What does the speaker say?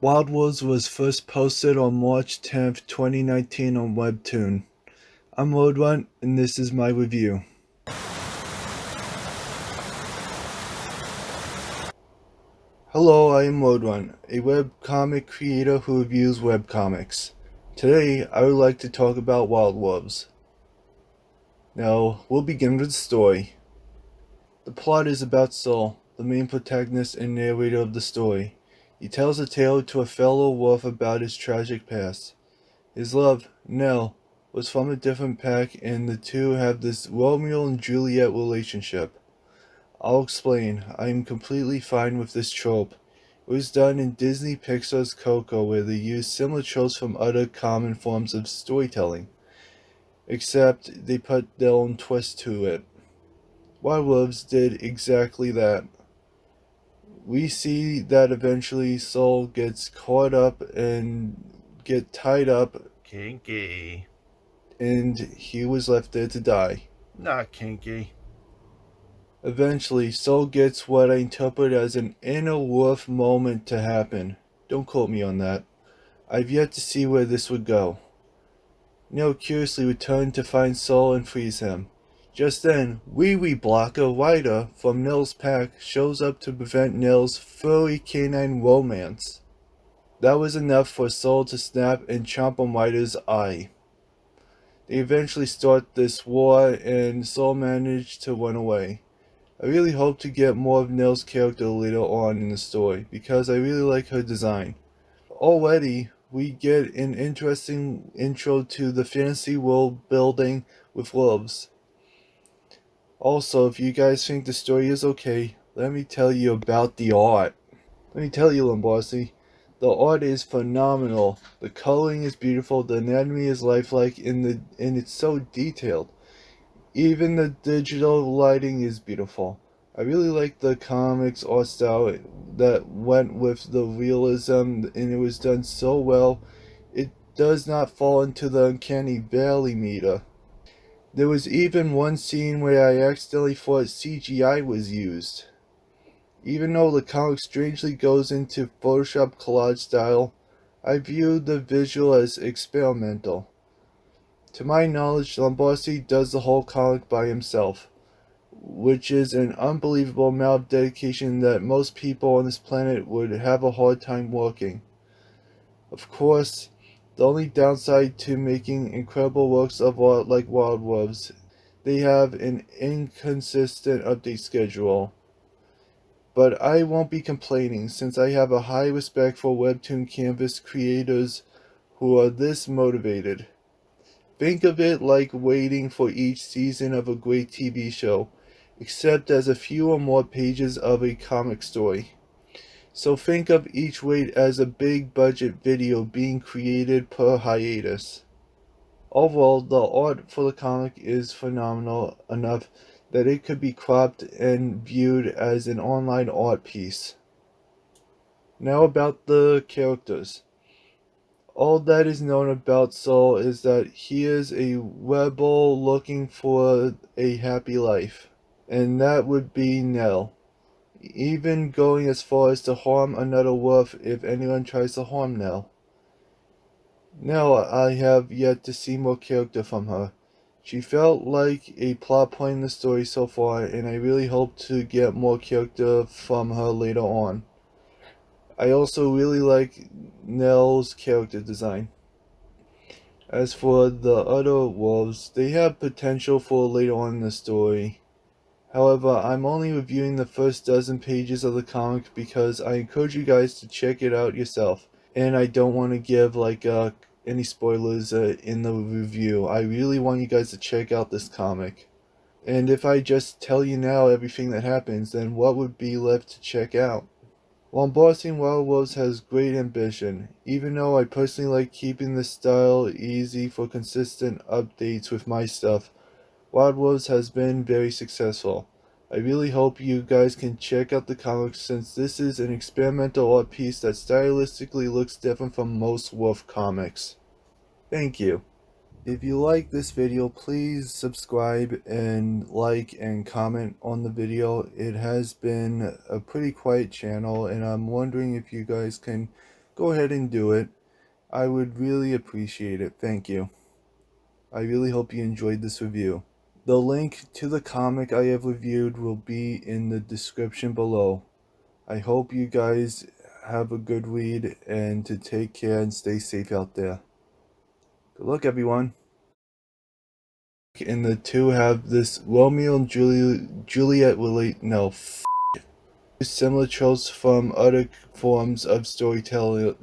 Wild Wolves was first posted on March 10th, 2019 on Webtoon. I'm roadrunt, and this is my review. Hello, I am roadrunt, a webcomic creator who reviews webcomics. Today, I would like to talk about Wild Wolves. Now, we'll begin with the story. The plot is about Soul, the main protagonist and narrator of the story. He tells a tale to a fellow wolf about his tragic past. His love, Nell, was from a different pack, and the two have this Romeo and Juliet relationship. I'll explain. I am completely fine with this trope. It was done in Disney Pixar's Coco, where they used similar tropes from other common forms of storytelling, except they put their own twist to it. Wild Wolves did exactly that. We see that eventually Soul gets caught up and get tied up, Kinky. and he was left there to die. Not kinky. Eventually, Soul gets what I interpret as an inner wolf moment to happen. Don't quote me on that. I've yet to see where this would go. Nell curiously returned to find Soul and frees him. Just then, Wee Wee Blocker Ryder from Nell's pack shows up to prevent Nell's furry canine romance. That was enough for Soul to snap and chomp on Ryder's eye. They eventually start this war, and Soul managed to run away. I really hope to get more of Nell's character later on in the story, because I really like her design. Already, we get an interesting intro to the fantasy world building with wolves. Also, if you guys think the story is okay, let me tell you about the art. Let me tell you, Lombardi, the art is phenomenal. The coloring is beautiful, the anatomy is lifelike, and it's so detailed. Even the digital lighting is beautiful. I really like the comics art style that went with the realism, and it was done so well. It does not fall into the uncanny valley meter. There was even one scene where I accidentally thought CGI was used. Even though the comic strangely goes into Photoshop collage style, I view the visual as experimental. To my knowledge, Lombardi does the whole comic by himself, which is an unbelievable amount of dedication that most people on this planet would have a hard time working. Of course, the only downside to making incredible works of art like Wild Wolves, they have an inconsistent update schedule. But I won't be complaining, since I have a high respect for Webtoon Canvas creators who are this motivated. Think of it like waiting for each season of a great TV show, except as a few or more pages of a comic story. So think of each wait as a big budget video being created per hiatus. Overall, the art for the comic is phenomenal enough that it could be cropped and viewed as an online art piece. Now about the characters. All that is known about Soul is that he is a rebel looking for a happy life, and that would be Nell, even going as far as to harm another wolf if anyone tries to harm Nell. Nell, I have yet to see more character from her. She felt like a plot point in the story so far, and I really hope to get more character from her later on. I also really like Nell's character design. As for the other wolves, they have potential for later on in the story. However, I'm only reviewing the first dozen pages of the comic because I encourage you guys to check it out yourself. And I don't want to give any spoilers in the review. I really want you guys to check out this comic. And if I just tell you now everything that happens, then what would be left to check out? While embossing Wild Wolves has great ambition, even though I personally like keeping the style easy for consistent updates with my stuff, Wild Wolves has been very successful. I really hope you guys can check out the comics, since this is an experimental art piece that stylistically looks different from most wolf comics. Thank you. If you like this video, please subscribe and like and comment on the video. It has been a pretty quiet channel, and I'm wondering if you guys can go ahead and do it. I would really appreciate it. Thank you. I really hope you enjoyed this review. The link to the comic I have reviewed will be in the description below. I hope you guys have a good read and to take care and stay safe out there. Good luck, everyone. And the two have this Romeo and Juliet relate. No, similar tropes from other forms of storytelling.